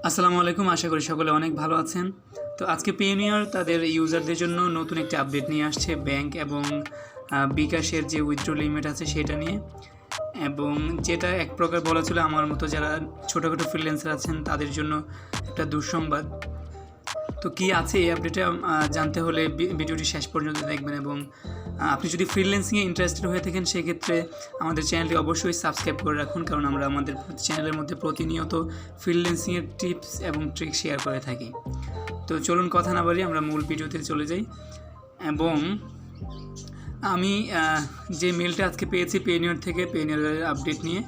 আসসালামু আলাইকুম, আশা করি সকলে অনেক ভালো আছেন। তো আজকে পেইনিয়ার তাদের ইউজারদের জন্য নতুন একটি আপডেট নিয়ে আসছে ব্যাংক এবং বিকাশের যে উইথড্র লিমিট আছে সেটা নিয়ে, এবং যেটা এক প্রকার বলা ছিল আমার মতো যারা ছোটোখাটো ফ্রিল্যান্সার আছেন তাদের জন্য একটা দুঃসংবাদ। তো কি আছে এই আপডেটে জানতে হলে ভিডিওটি শেষ পর্যন্ত দেখবেন, এবং আপনি যদি ফ্রিল্যান্সিংয়ে ইন্টারেস্টেড হয়ে থাকেন সেক্ষেত্রে আমাদের চ্যানেলটি অবশ্যই সাবস্ক্রাইব করে রাখুন, কারণ আমরা আমাদের চ্যানেলের মধ্যে প্রতিনিয়ত ফ্রিল্যান্সিংয়ের টিপস এবং ট্রিক শেয়ার করে থাকি। তো চলুন কথা না বাড়িয়ে আমরা মূল ভিডিওতে চলে যাই। এবং আমি যে মেলটা আজকে পেয়েছি পেইনিয়ার থেকে, পেইনিয়ারের আপডেট নিয়ে,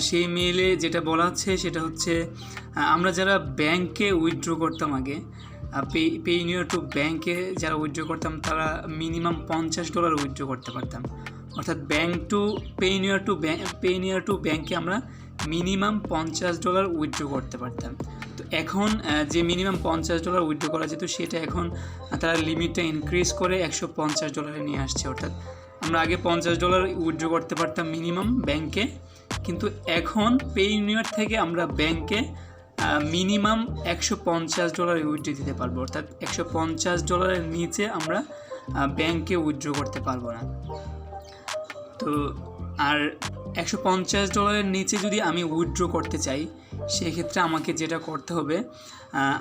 সেই মেইলে যেটা বলা হচ্ছে সেটা হচ্ছে আমরা যারা ব্যাংকে উইথড্র করতাম আগে, পেইনিয়ার টু ব্যাংকে যারা উইথড্র করতাম তারা মিনিমাম $50 উইথড্র করতে পারতাম। অর্থাৎ ব্যাংক টু পেইনিয়ার টু ব্যাংকে আমরা মিনিমাম $50 উইথড্র করতে পারতাম। তো এখন যে মিনিমাম $50 উইথড্র করা যেত সেটা এখন তারা লিমিটটা ইনক্রিজ করে $150 নিয়ে আসছে। অর্থাৎ আমরা আগে $50 উইথড্র করতে পারতাম মিনিমাম ব্যাংকে, কিন্তু এখন পেইনিয়ার থেকে আমরা ব্যাংকে মিনিমাম $150 উইথড্র দিতে পারবো। অর্থাৎ $150 নিচে আমরা ব্যাংকে উইথড্র করতে পারবো না। তো আর $150 নিচে যদি আমি উইথড্র করতে চাই সেক্ষেত্রে আমাকে যেটা করতে হবে,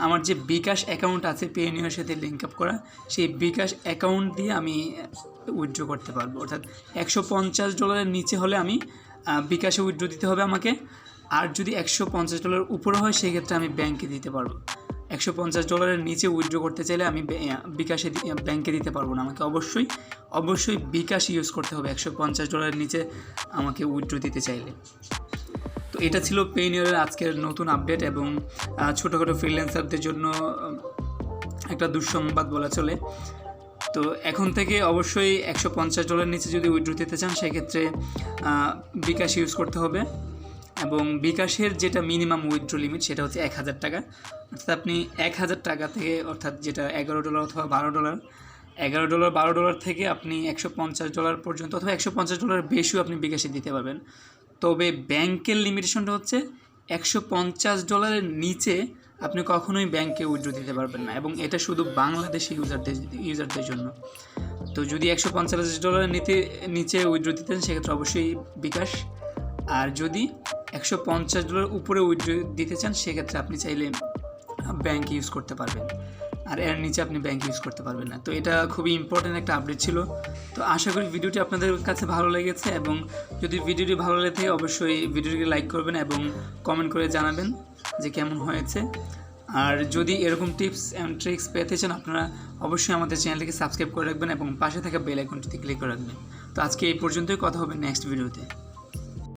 আমার যে বিকাশ অ্যাকাউন্ট আছে পেইনিয়ারের সাথে লিঙ্ক আপ করা, সেই বিকাশ অ্যাকাউন্ট দিয়ে আমি উইথড্র করতে পারবো। অর্থাৎ $150 নিচে হলে আমি বিকাশে উইথড্র দিতে হবে আমাকে, আর যদি $150 উপরে হয় সেক্ষেত্রে আমি ব্যাংকে দিতে পারবো। $150 নিচে উইথড্র করতে চাইলে আমি বিকাশে ব্যাংকে দিতে পারবো না, আমাকে অবশ্যই বিকাশ ইউজ করতে হবে $150 নিচে আমাকে উইথড্র দিতে চাইলে। তো এটা ছিল পেইনিয়ারের আজকের নতুন আপডেট, এবং ছোটোখাটো ফ্রিল্যান্সারদের জন্য একটা দুঃসংবাদ বলা চলে। তো এখন থেকে অবশ্যই $150 নিচে যদি উইথড্র দিতে চান সেক্ষেত্রে বিকাশ ইউজ করতে হবে, এবং বিকাশের যেটা মিনিমাম উইথড্র লিমিট সেটা হচ্ছে $1000। অর্থাৎ আপনি $1000 থেকে, অর্থাৎ যেটা $11 অথবা $12, $11-12 থেকে আপনি $150 পর্যন্ত অথবা $150 বেশিও আপনি বিকাশে দিতে পারবেন। তবে ব্যাংকের লিমিটেশনটা হচ্ছে $150 নিচে আপনি কখনোই ব্যাংকে উইথড্র দিতে পারবেন না, এবং এটা শুধু বাংলাদেশি ইউজারদের জন্য। তো যদি $150 নিচে উইথড্র দিতেন সেক্ষেত্রে অবশ্যই বিকাশ, আর যদি $150 উপরে উইথড্র দিতে চান সেক্ষেত্রে আপনি চাইলে ব্যাংক ইউজ করতে পারবেন, আর এর নিচে আপনি ব্যাংক ইউজ করতে পারবেন না। তো এটা খুবই ইম্পর্ট্যান্ট একটা আপডেট ছিল। তো আশা করি ভিডিওটি আপনাদের কাছে ভালো লেগেছে, এবং যদি ভিডিওটি ভালো লেগে থাকে অবশ্যই ভিডিওটিকে লাইক করবেন এবং কমেন্ট করে জানাবেন যে কেমন হয়েছে। আর যদি এরকম টিপস অ্যান্ড ট্রিক্স পেতে চান আপনারা অবশ্যই আমাদের চ্যানেলটিকে সাবস্ক্রাইব করে রাখবেন এবং পাশে থাকা বেল আইকনটিতে ক্লিক করে রাখবেন। তো আজকে এই পর্যন্তই, কথা হবে নেক্সট ভিডিওতে।